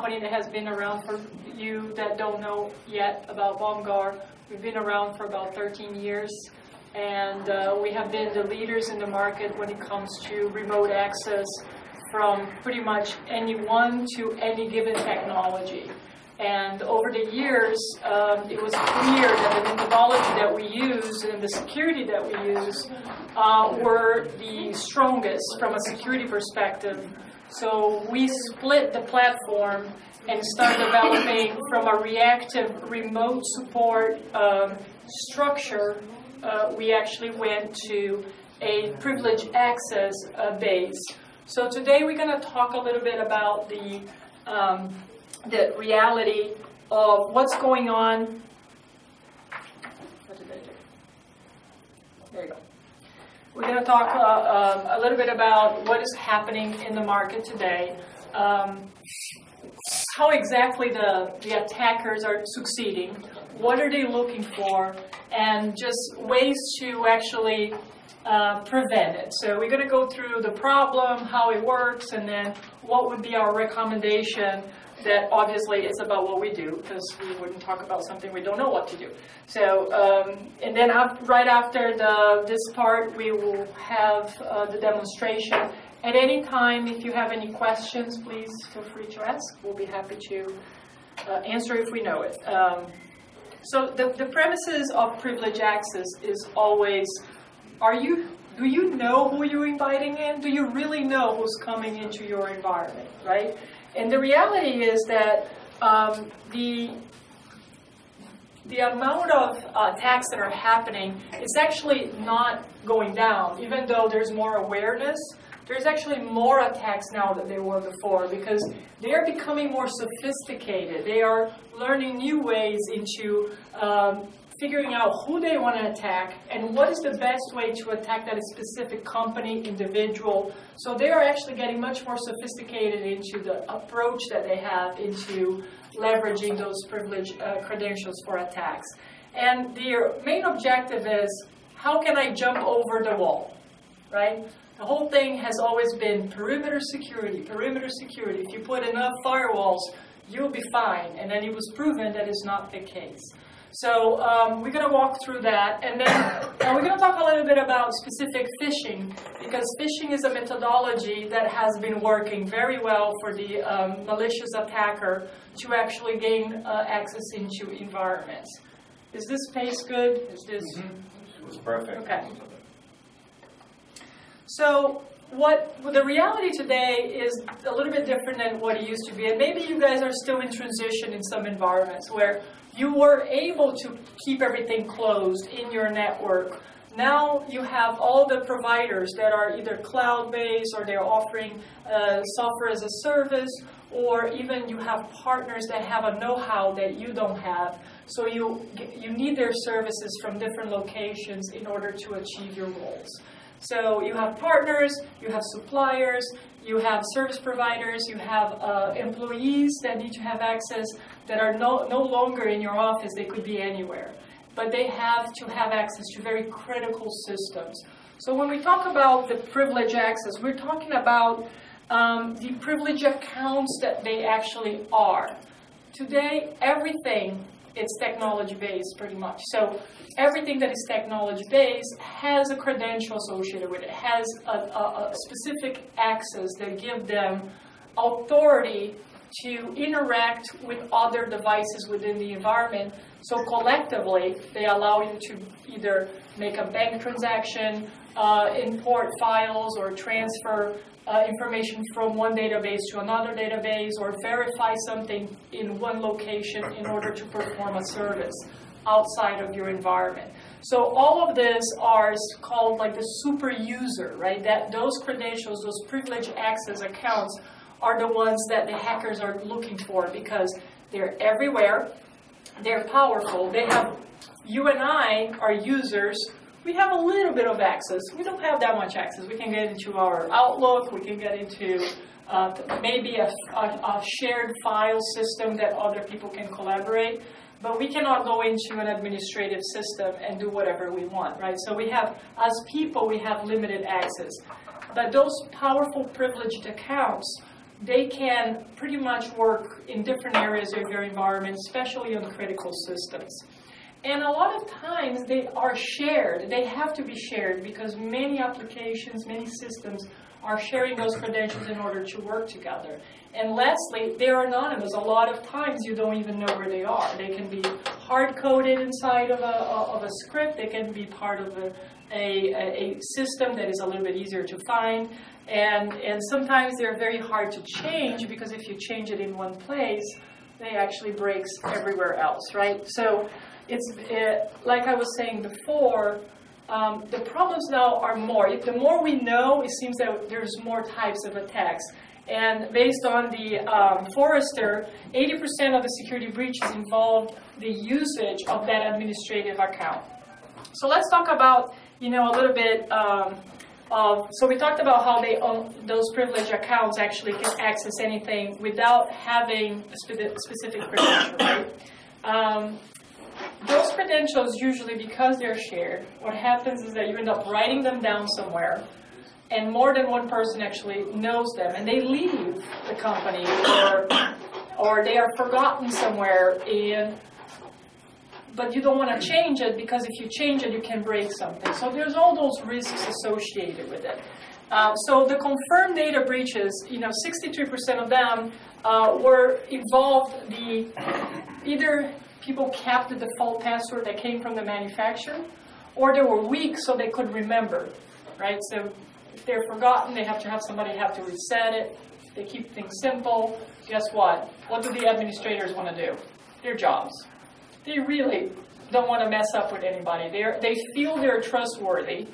company that has been around, for you that don't know yet about Bomgar. We've been around for about 13 years, and we have been the leaders in the market when it comes to remote access from pretty much anyone to any given technology. And over the years, it was clear that the methodology that we use and the security that we use were the strongest from a security perspective. So we split the platform and started developing from a reactive remote support structure. We actually went to a privileged access base. So today we're going to talk a little bit about the reality of what's going on. What did I do? There you go. We're going to talk a little bit about what is happening in the market today, how exactly the attackers are succeeding, what are they looking for, and just ways to actually prevent it. So we're going to go through the problem, how it works, and then what would be our recommendation. That obviously is about what we do, because we wouldn't talk about something we don't know what to do. So, and then right after this part, we will have the demonstration. At any time, if you have any questions, please feel free to ask. We'll be happy to answer if we know it. So the premises of privileged access is always, do you know who you're inviting in? Do you really know who's coming into your environment, right? And the reality is that the amount of attacks that are happening is actually not going down. Even though there's more awareness, there's actually more attacks now than there were before, because they are becoming more sophisticated. They are learning new ways into figuring out who they want to attack and what is the best way to attack that specific company, individual. So they are actually getting much more sophisticated into the approach that they have into leveraging those privileged credentials for attacks. And their main objective is, how can I jump over the wall, right? The whole thing has always been perimeter security, perimeter security. If you put enough firewalls, you'll be fine. And then it was proven that is not the case. So we're going to walk through that, and then we're going to talk a little bit about specific phishing, because phishing is a methodology that has been working very well for the malicious attacker to actually gain access into environments. Is this pace good? Is this? Mm-hmm. It's perfect. Okay. So the reality today is a little bit different than what it used to be, and maybe you guys are still in transition in some environments where you were able to keep everything closed in your network. Now you have all the providers that are either cloud-based, or they're offering software as a service, or even you have partners that have a know-how that you don't have. So you need their services from different locations in order to achieve your goals. So you have partners, you have suppliers, you have service providers, you have employees that need to have access that are no longer in your office. They could be anywhere. But they have to have access to very critical systems. So when we talk about the privileged access, we're talking about the privileged accounts that they actually are. Today, everything is technology-based pretty much. So everything that is technology-based has a credential associated with it, has a specific access that gives them authority to interact with other devices within the environment. So collectively, they allow you to either make a bank transaction, import files, or transfer information from one database to another database, or verify something in one location in order to perform a service outside of your environment. So all of this are called like the super user, right? That those credentials, those privileged access accounts are the ones that the hackers are looking for, because they're everywhere, they're powerful, they have, you and I are users, we have a little bit of access. We don't have that much access. We can get into our Outlook, we can get into maybe a shared file system that other people can collaborate, but we cannot go into an administrative system and do whatever we want, right? So we have, as people, we have limited access. But those powerful privileged accounts, they can pretty much work in different areas of your environment, especially on critical systems. And a lot of times they are shared. They have to be shared because many applications, many systems are sharing those credentials in order to work together. And lastly, they're anonymous. A lot of times you don't even know where they are. They can be hard-coded inside of a script. They can be part of a system that is a little bit easier to find. And sometimes they're very hard to change because if you change it in one place, they actually breaks everywhere else, right? So it's like I was saying before, the problems now are more. The more we know, it seems that there's more types of attacks. And based on the Forrester, 80% of the security breaches involved the usage of that administrative account. So let's talk about, a little bit so we talked about how those privileged accounts actually can access anything without having a specific credential, right? Those credentials, usually because they're shared, what happens is that you end up writing them down somewhere, and more than one person actually knows them, and they leave the company, or they are forgotten somewhere, but you don't want to change it because if you change it, you can break something. So there's all those risks associated with it. So the confirmed data breaches, 63% of them involved either people kept the default password that came from the manufacturer, or they were weak so they could remember, right? So if they're forgotten, they have to have somebody have to reset it. They keep things simple. Guess what? What do the administrators want to do? Their jobs. They really don't want to mess up with anybody. They feel they're trustworthy.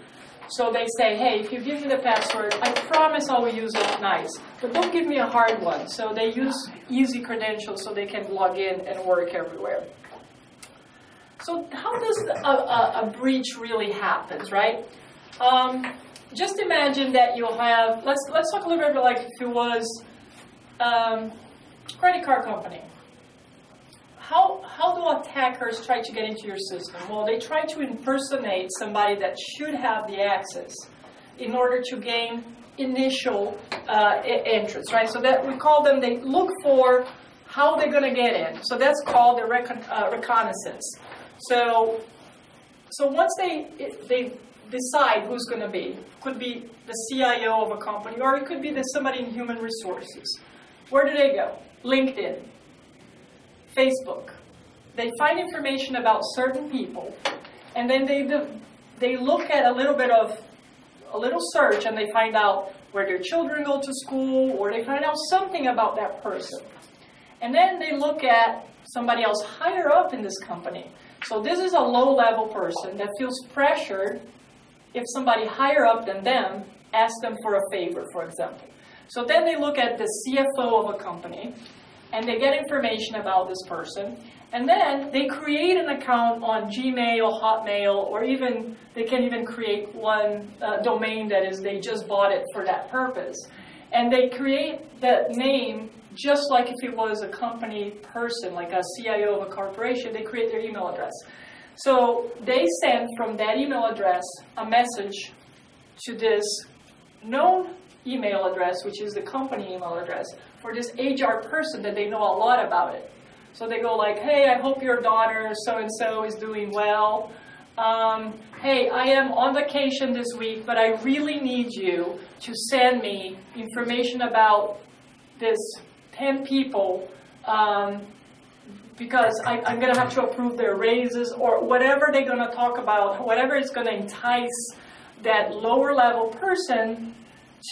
So they say, hey, if you give me the password, I promise I will use it nice. But don't give me a hard one. So they use easy credentials so they can log in and work everywhere. So how does a breach really happen, right? Just imagine that you'll have, let's talk a little bit about like if it was credit card company. How do attackers try to get into your system? Well, they try to impersonate somebody that should have the access in order to gain initial entrance, right? So that we call them, they look for how they're going to get in. So that's called the reconnaissance. So once they decide who's going to be, could be the CIO of a company, or it could be somebody in human resources. Where do they go? LinkedIn. Facebook. They find information about certain people, and then they look at a little search, and they find out where their children go to school, or they find out something about that person. And then they look at somebody else higher up in this company. So this is a low-level person that feels pressured if somebody higher up than them asks them for a favor, for example. So then they look at the CFO of a company, and they get information about this person, and then they create an account on Gmail, Hotmail, or even they can even create one domain that is they just bought it for that purpose. And they create that name just like if it was a company person, like a CIO of a corporation, they create their email address. So they send from that email address a message to this known email address, which is the company email address, for this HR person that they know a lot about it. So they go like, hey, I hope your daughter so-and-so is doing well. Hey, I am on vacation this week, but I really need you to send me information about this 10 people because I'm going to have to approve their raises or whatever they're going to talk about, whatever is going to entice that lower level person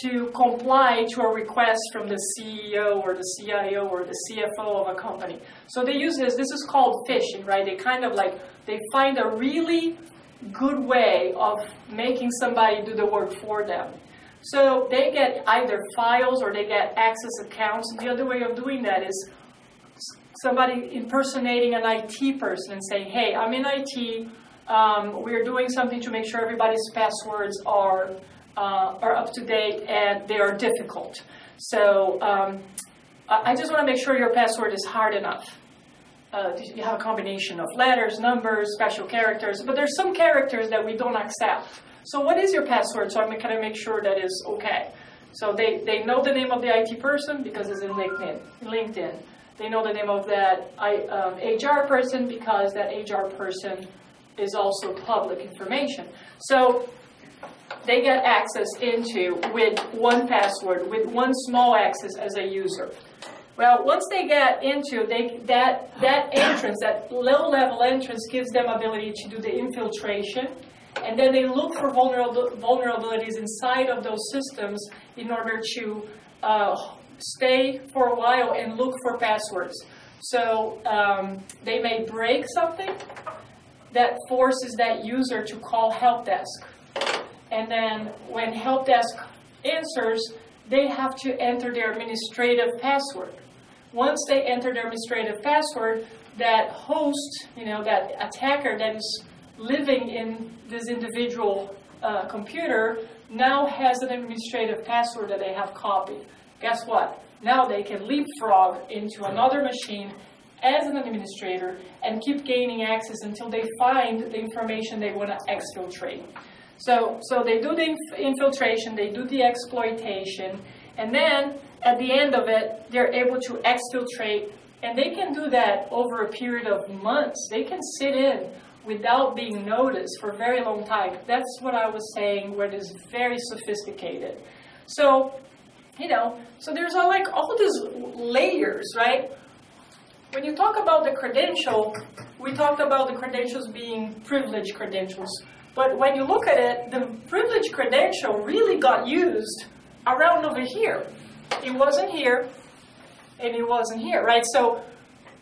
to comply to a request from the CEO or the CIO or the CFO of a company. So they use this is called phishing, right? They kind of like, they find a really good way of making somebody do the work for them. So they get either files or they get access accounts. And the other way of doing that is somebody impersonating an IT person and saying, hey, I'm in IT, we're doing something to make sure everybody's passwords are up to date and they are difficult. So I just want to make sure your password is hard enough. You have a combination of letters, numbers, special characters, but there's some characters that we don't accept. So what is your password so I can make sure that is okay? So they know the name of the IT person because it's in LinkedIn. They know the name of that HR person because that HR person is also public information. So they get access into with one password, with one small access as a user. Well, once they get into that entrance, that low-level entrance gives them ability to do the infiltration, and then they look for vulnerabilities inside of those systems in order to stay for a while and look for passwords. So they may break something that forces that user to call help desk. And then when help desk answers, they have to enter their administrative password. Once they enter their administrative password, that host, that attacker that is living in this individual computer now has an administrative password that they have copied. Guess what? Now they can leapfrog into another machine as an administrator and keep gaining access until they find the information they want to exfiltrate. So they do the infiltration, they do the exploitation, and then at the end of it, they're able to exfiltrate, and they can do that over a period of months. They can sit in without being noticed for a very long time. That's what I was saying, where it is very sophisticated. So, so there's all these layers, right? When you talk about the credential, we talked about the credentials being privileged credentials. But when you look at it, the privileged credential really got used around over here. It wasn't here, and it wasn't here, right? So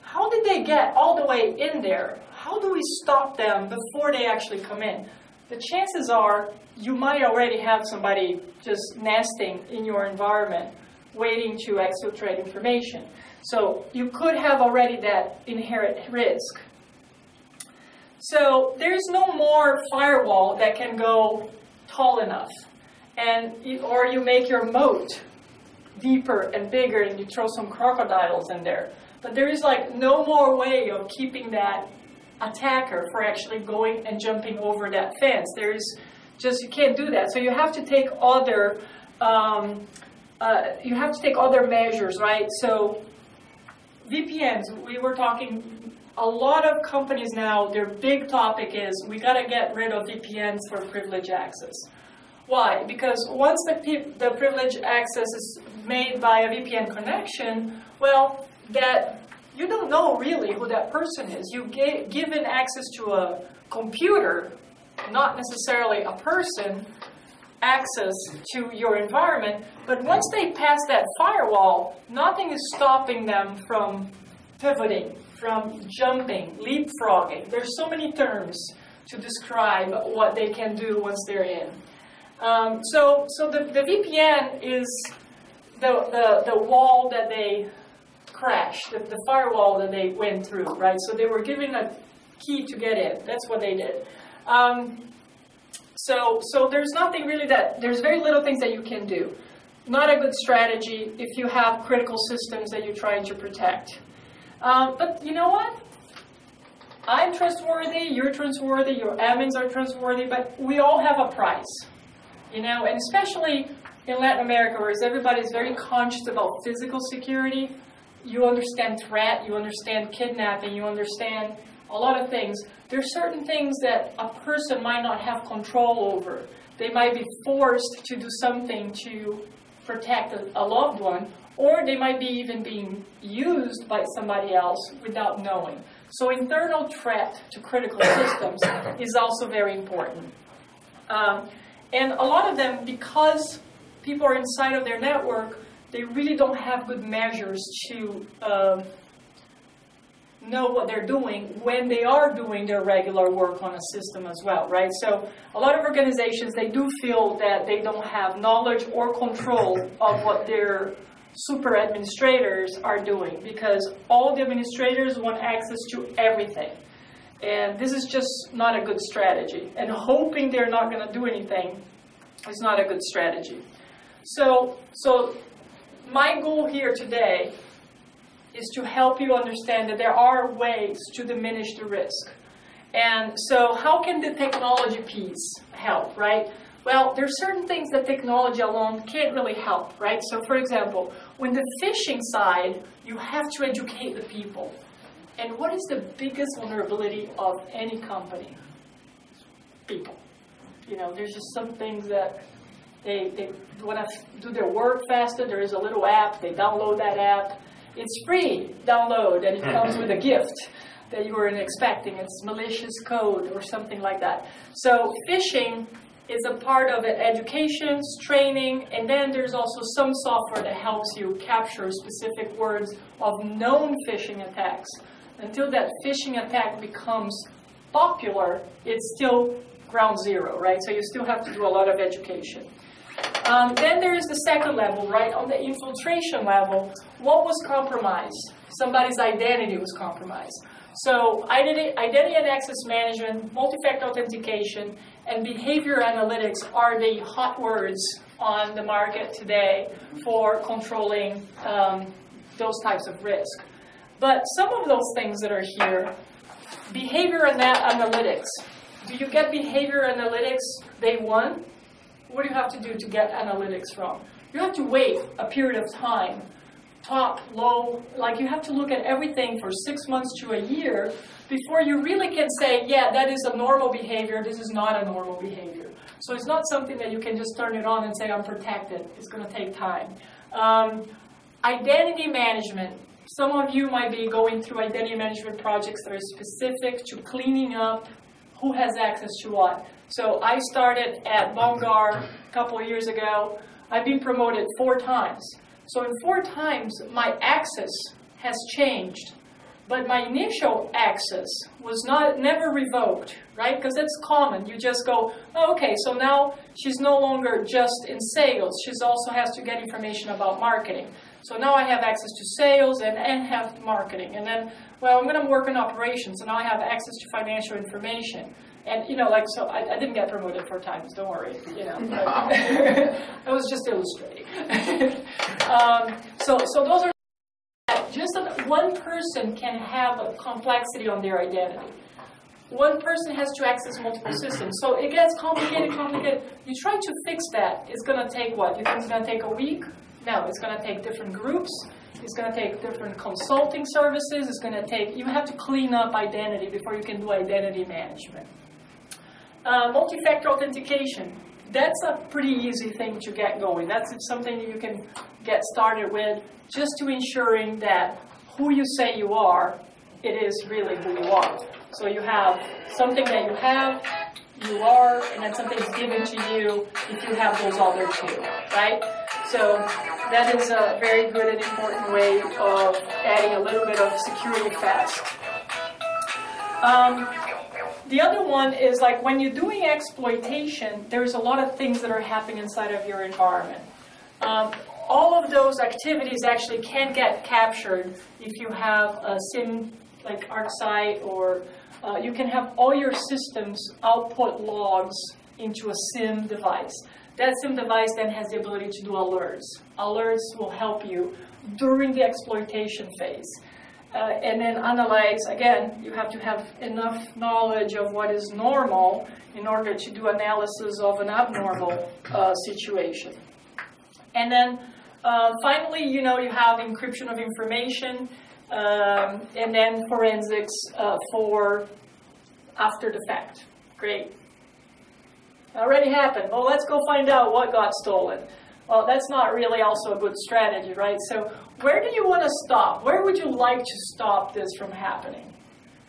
how did they get all the way in there? How do we stop them before they actually come in? The chances are you might already have somebody just nesting in your environment, waiting to exfiltrate information. So you could have already that inherent risk. So there's no more firewall that can go tall enough, or you make your moat deeper and bigger and you throw some crocodiles in there. But there is no more way of keeping that attacker for actually going and jumping over that fence. You can't do that. So you have to take other measures, right? So VPNs, we were talking. A lot of companies now, their big topic is we got to get rid of VPNs for privileged access. Why? Because once the privileged access is made by a VPN connection, well, that you don't know really who that person is. You given access to a computer, not necessarily a person, access to your environment. But once they pass that firewall, nothing is stopping them from pivoting, from jumping, leapfrogging. There's so many terms to describe what they can do once they're in. So the VPN is the wall that they crashed, the firewall that they went through, right? So they were given a key to get in. That's what they did. So there's nothing really there's very little things that you can do. Not a good strategy if you have critical systems that you're trying to protect. But you know what? I'm trustworthy, you're trustworthy, your admins are trustworthy, but we all have a price. And especially in Latin America, where everybody's very conscious about physical security, you understand threat, you understand kidnapping, you understand a lot of things. There's certain things that a person might not have control over. They might be forced to do something to protect a loved one, or they might be even being used by somebody else without knowing. So internal threat to critical systems is also very important. And a lot of them, because people are inside of their network, they really don't have good measures to know what they're doing when they are doing their regular work on a system as well, right? So a lot of organizations, they do feel that they don't have knowledge or control of what their super administrators are doing, because all the administrators want access to everything. And this is just not a good strategy. And hoping they're not going to do anything is not a good strategy. So my goal here today is to help you understand that there are ways to diminish the risk. And so how can the technology piece help, right? Well, there's certain things that technology alone can't really help, right? So for example, when the phishing side, you have to educate the people. And what is the biggest vulnerability of any company? People. You know, there's just some things that they want to do their work faster. There is a little app. They download that app. It's free, download, and it comes with a gift that you weren't expecting. It's malicious code or something like that. So phishing is a part of it, education, training, and then there's also some software that helps you capture specific words of known phishing attacks. Until that phishing attack becomes popular, it's still ground zero, right? So you still have to do a lot of education. Then there is the second level, right? On the infiltration level, what was compromised? Somebody's identity was compromised. So identity and access management, multi-factor authentication, and behavior analytics are the hot words on the market today for controlling those types of risk. But some of those things that are here, behavior analytics. Do you get behavior analytics day one? What do you have to do to get analytics from? You have to wait a period of time, top, low, like you have to look at everything for 6 months to a year before you really can say, yeah, that is a normal behavior, this is not a normal behavior. So it's not something that you can just turn it on and say, I'm protected. It's going to take time. Identity management. Some of you might be going through identity management projects that are specific to cleaning up who has access to what. So I started at Bongar a couple of years ago. I've been promoted 4 times. So in 4 times, my access has changed. But my initial access was never revoked, right? Because that's common. You just go, oh, okay, so now she's no longer just in sales. She also has to get information about marketing. So now I have access to sales and have marketing. And then, well, I'm going to work in operations, and now I have access to financial information. And, you know, like, so I didn't get promoted 4 times, don't worry, you know. I was just illustrating. So those are, just one person can have a complexity on their identity. One person has to access multiple systems. So it gets complicated. You try to fix that, it's going to take what? You think it's going to take a week? No, it's going to take different groups. It's going to take different consulting services. It's going to take, you have to clean up identity before you can do identity management. Multi-factor authentication. That's a pretty easy thing to get going. That's something that you can get started with just to ensuring that who you say you are, it is really who you are. So you have something that you are, and then something is given to you if you have those other 2, right? So that is a very good and important way of adding a little bit of security fast. The other one is like when you're doing exploitation, there's a lot of things that are happening inside of your environment. All of those activities actually can get captured if you have a SIM like ArcSight, or you can have all your systems output logs into a SIM device. That SIM device then has the ability to do alerts. Alerts will help you during the exploitation phase. And then analyze, again, you have to have enough knowledge of what is normal in order to do analysis of an abnormal situation. And then finally, you know, you have encryption of information, and then forensics for after the fact. Great. Already happened. Well, let's go find out what got stolen. Well, that's not really also a good strategy, right? So where do you want to stop? Where would you like to stop this from happening,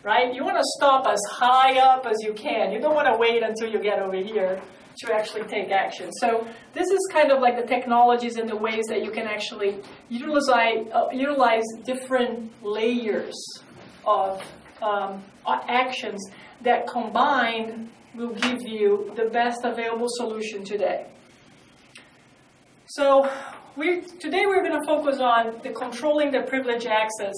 right? You want to stop as high up as you can. You don't want to wait until you get over here to actually take action. So this is kind of like the technologies and the ways that you can actually utilize different layers of actions that combined will give you the best available solution today. So today we're going to focus on the controlling the privileged access.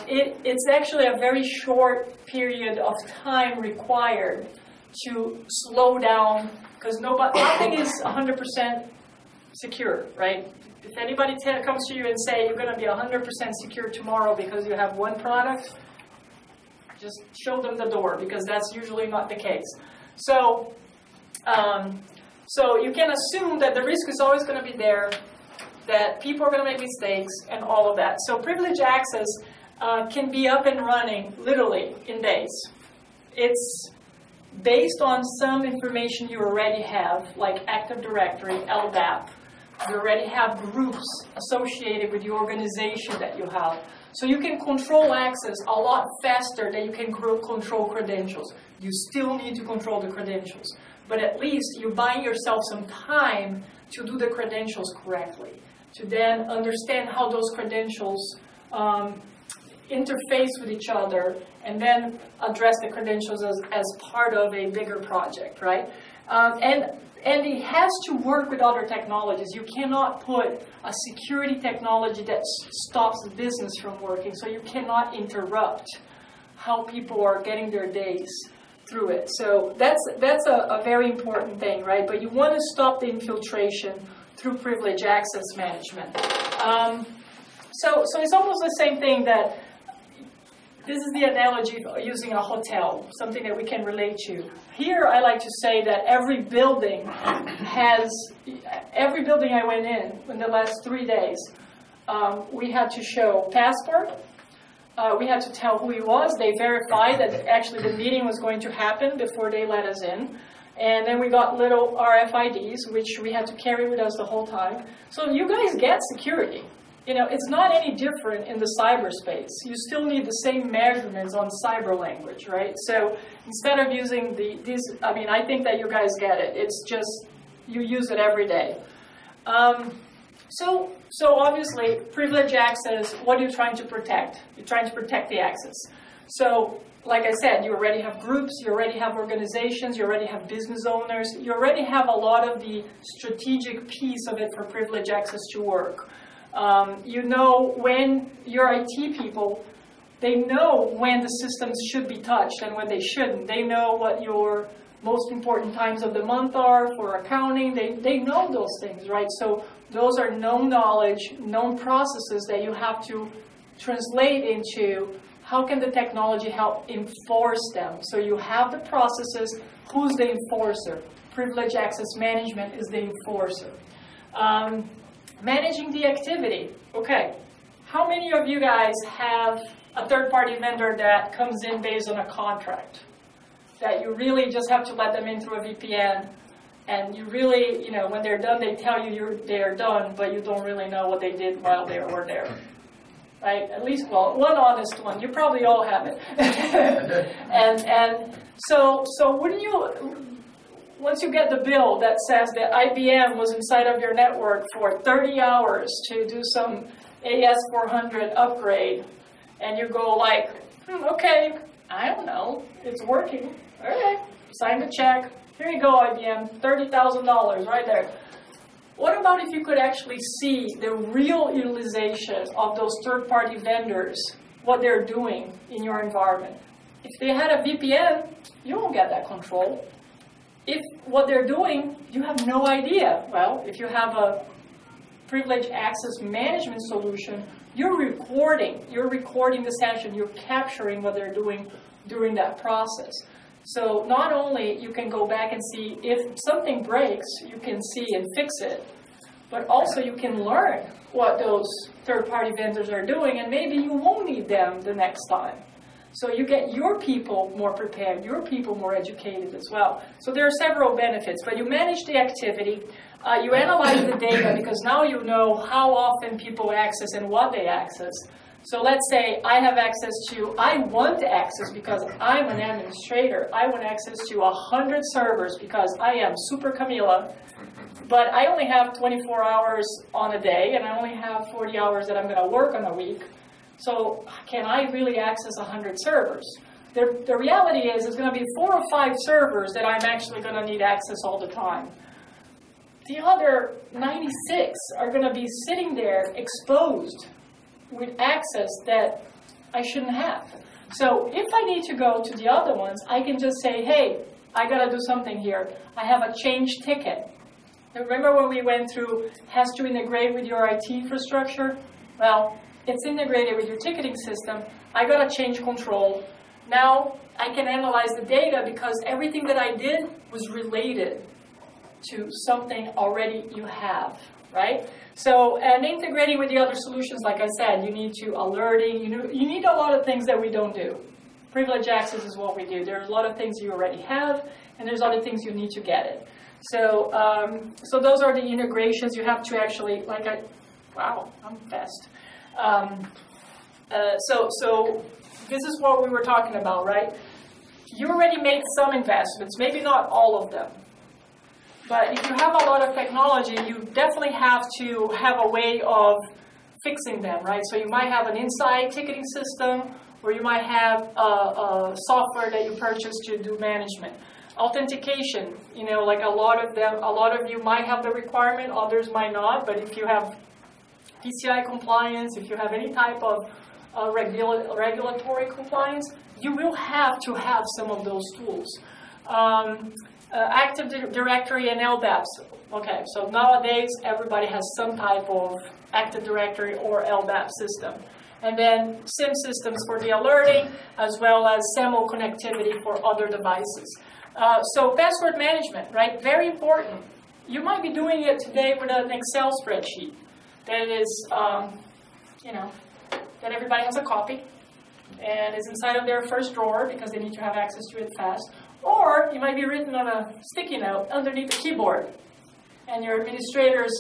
It's actually a very short period of time required to slow down, because nothing is 100% secure, right? If anybody comes to you and say you're going to be 100% secure tomorrow because you have one product, just show them the door, because that's usually not the case. So So you can assume that the risk is always going to be there, that people are going to make mistakes, and all of that. So privileged access can be up and running literally in days. It's based on some information you already have, like Active Directory, LDAP. You already have groups associated with the organization that you have. So you can control access a lot faster than you can control credentials. You still need to control the credentials. But at least you're buying yourself some time to do the credentials correctly, to then understand how those credentials interface with each other, and then address the credentials as part of a bigger project, right? And it has to work with other technologies. You cannot put a security technology that stops the business from working, so you cannot interrupt how people are getting their days through it. So that's a very important thing, right? But you want to stop the infiltration through privileged access management. So it's almost the same thing that, this is the analogy of using a hotel, something that we can relate to. Here, I like to say that every building I went in the last 3 days, we had to show passport. We had to tell who he was. They verified that actually the meeting was going to happen before they let us in. And then we got little RFIDs, which we had to carry with us the whole time. So you guys get security. You know, it's not any different in the cyberspace. You still need the same measurements on cyber language, right? So instead of using I think that you guys get it. It's just, you use it every day. So obviously, privileged access, what are you trying to protect? You're trying to protect the access. So, like I said, you already have groups, you already have organizations, you already have business owners, you already have a lot of the strategic piece of it for privileged access to work. You know when your IT people, they know when the systems should be touched and when they shouldn't. They know what your most important times of the month are for accounting. They know those things, right? So those are known knowledge, known processes that you have to translate into how can the technology help enforce them. So you have the processes. Who's the enforcer? Privileged access management is the enforcer. Managing the activity. Okay, how many of you guys have a third-party vendor that comes in based on a contract? That you really just have to let them in through a VPN, and you really, you know, when they're done, they tell you they're done, but you don't really know what they did while they were there. Right? At least, well, one honest one. You probably all have it. and so when you... Once you get the bill that says that IBM was inside of your network for 30 hours to do some AS400 upgrade, and you go like, okay, I don't know, it's working. All right, sign the check. Here you go, IBM, $30,000 right there. What about if you could actually see the real utilization of those third-party vendors, what they're doing in your environment? If they had a VPN, you don't get that control. If what they're doing, you have no idea. Well, if you have a privileged access management solution, you're recording the session, you're capturing what they're doing during that process. So not only you can go back and see if something breaks, you can see and fix it, but also you can learn what those third-party vendors are doing, and maybe you won't need them the next time. So you get your people more prepared, your people more educated as well. So there are several benefits, but you manage the activity, you analyze the data, because now you know how often people access and what they access. So let's say I want access because I'm an administrator. I want access to 100 servers because I am super Camila, but I only have 24 hours on a day, and I only have 40 hours that I'm going to work on a week. So can I really access 100 servers? The reality is it's going to be 4 or 5 servers that I'm actually going to need access all the time. The other 96 are going to be sitting there exposed with access that I shouldn't have. So if I need to go to the other ones, I can just say, hey, I got to do something here. I have a change ticket. Remember when we went through has to integrate with your IT infrastructure? Well, it's integrated with your ticketing system. I got to change control. Now I can analyze the data because everything that I did was related. to something already you have, right? So, and integrating with the other solutions, like I said, you need to alerting, you need a lot of things that we don't do. Privilege access is what we do. There's a lot of things you already have, and there's other things you need to get it. So, so those are the integrations you have to actually, wow, I'm fast. So this is what we were talking about, right? You already made some investments, maybe not all of them. But if you have a lot of technology, you definitely have to have a way of fixing them, right? So you might have an inside ticketing system, or you might have a software that you purchase to do management. Authentication, like a lot of you might have the requirement, others might not, but if you have PCI compliance, if you have any type of regulatory compliance, you will have to have some of those tools. Active Directory and LDAPs. Okay, so nowadays everybody has some type of Active Directory or LDAP system. And then SIM systems for the alerting, as well as SAML connectivity for other devices. So password management, right? Very important. You might be doing it today with an Excel spreadsheet that is, that everybody has a copy and is inside of their first drawer because they need to have access to it fast. Or it might be written on a sticky note underneath the keyboard. And your administrators,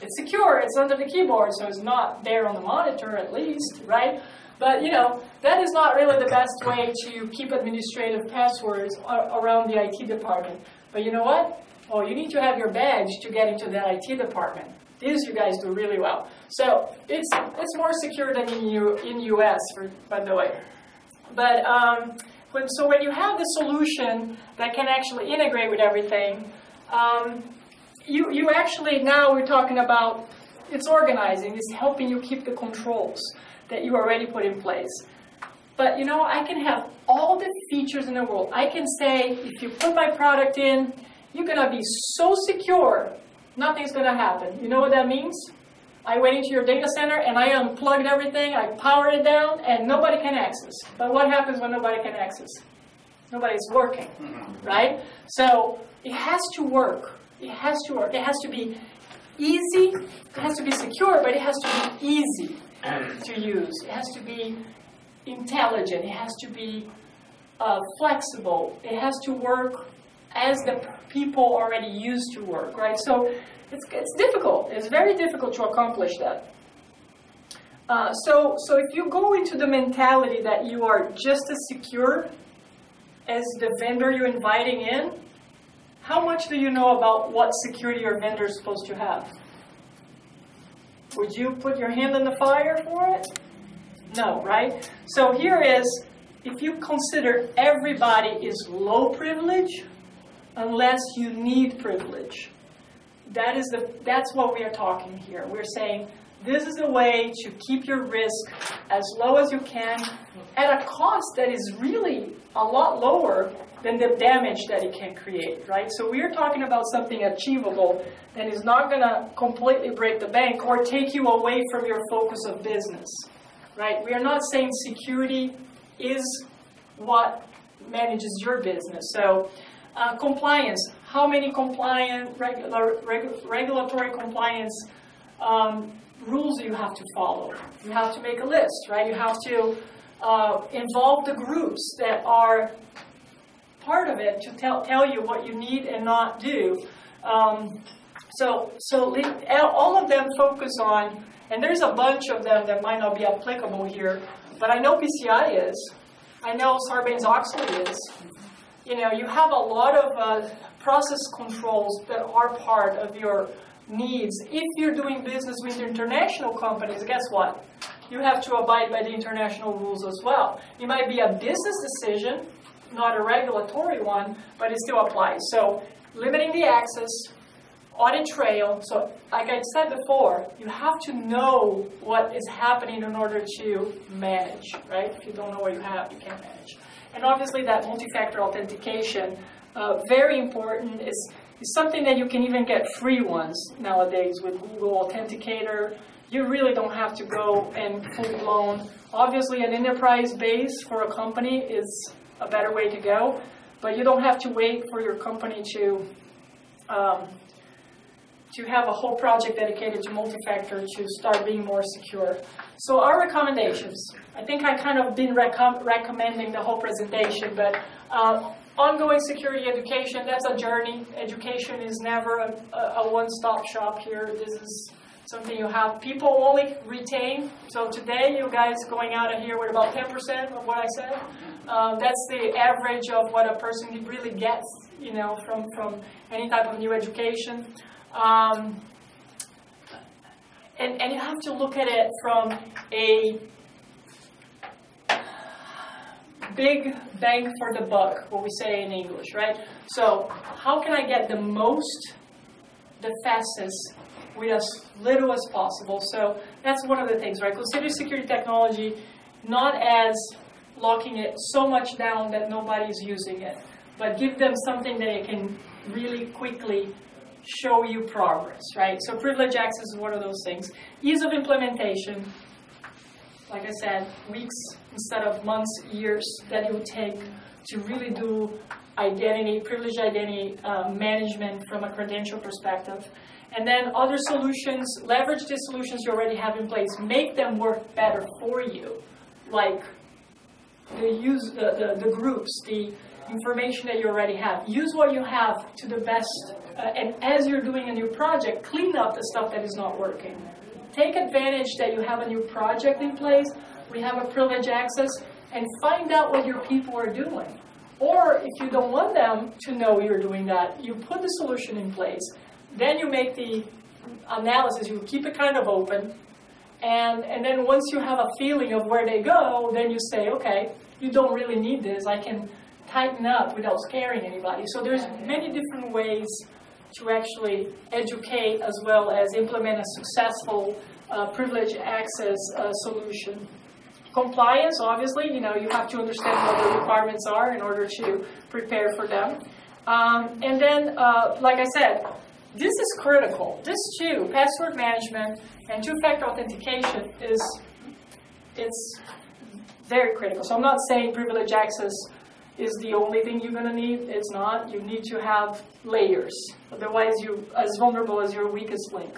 it's secure, it's under the keyboard, so it's not there on the monitor at least, right? But, that is not really the best way to keep administrative passwords around the IT department. But you know what? Oh, you need to have your badge to get into the IT department. This you guys do really well. So it's more secure than in US, by the way. But when you have the solution that can actually integrate with everything, you actually, now we're talking about, it's organizing, it's helping you keep the controls that you already put in place. But I can have all the features in the world. I can say, if you put my product in, you're going to be so secure, nothing's going to happen. You know what that means? I went into your data center and I unplugged everything, I powered it down, and nobody can access. But what happens when nobody can access? Nobody's working, right? So it has to work. It has to work. It has to be easy. It has to be secure, but it has to be easy to use. It has to be intelligent. It has to be flexible. It has to work as the people already used to work, right? So it's difficult. It's very difficult to accomplish that. So if you go into the mentality that you are just as secure as the vendor you're inviting in, how much do you know about what security your vendor is supposed to have? Would you put your hand in the fire for it? No, right? So here is, if you consider everybody is low privilege, unless you need privilege, that's what we are talking here. We're saying this is a way to keep your risk as low as you can at a cost that is really a lot lower than the damage that it can create, right? So we're talking about something achievable that is not going to completely break the bank or take you away from your focus of business, right? We are not saying security is what manages your business. So compliance, how many compliant, regulatory compliance rules do you have to follow? You have to make a list, right? You have to involve the groups that are part of it to tell you what you need and not do. So all of them focus on, and there's a bunch of them that might not be applicable here, but I know PCI is. I know Sarbanes-Oxley is. You have a lot of process controls that are part of your needs. If you're doing business with international companies, guess what? You have to abide by the international rules as well. It might be a business decision, not a regulatory one, but it still applies. So limiting the access, audit trail. So like I said before, you have to know what is happening in order to manage, right? If you don't know what you have, you can't manage. And obviously that multi-factor authentication, very important, is something that you can even get free ones nowadays with Google Authenticator. You really don't have to go and full-blown. Obviously an enterprise base for a company is a better way to go, but you don't have to wait for your company to to have a whole project dedicated to multi-factor to start being more secure. So our recommendations, I think I kind of been recommending the whole presentation, but ongoing security education, that's a journey. Education is never a one-stop shop here. This is something you have. People only retain. So today, you guys going out of here with about 10% of what I said. That's the average of what a person really gets, you know, from any type of new education. And you have to look at it from a big bang for the buck, what we say in English, right? So how can I get the most, the fastest, with as little as possible? So that's one of the things, right? Consider security technology not as locking it so much down that nobody's using it, but give them something that it can really quickly show you progress, right? So privilege access is one of those things. Ease of implementation, like I said, weeks instead of months, years that it would take to really do identity, privileged identity management from a credential perspective. And then other solutions, leverage the solutions you already have in place, make them work better for you, like the groups, the information that you already have. Use what you have to the best, and as you're doing a new project, clean up the stuff that is not working. Take advantage that you have a new project in place, we have a privilege access, and find out what your people are doing. Or if you don't want them to know you're doing that, you put the solution in place. Then you make the analysis, you keep it kind of open, and then once you have a feeling of where they go, then you say, okay, you don't really need this, I can tighten up without scaring anybody. So there's many different ways to actually educate as well as implement a successful privilege access solution. Compliance, obviously, you know, you have to understand what the requirements are in order to prepare for them. And then, like I said, this is critical. This too, password management and two-factor authentication it's very critical. So I'm not saying privilege access is the only thing you're going to need. It's not. You need to have layers. Otherwise, you're as vulnerable as your weakest link.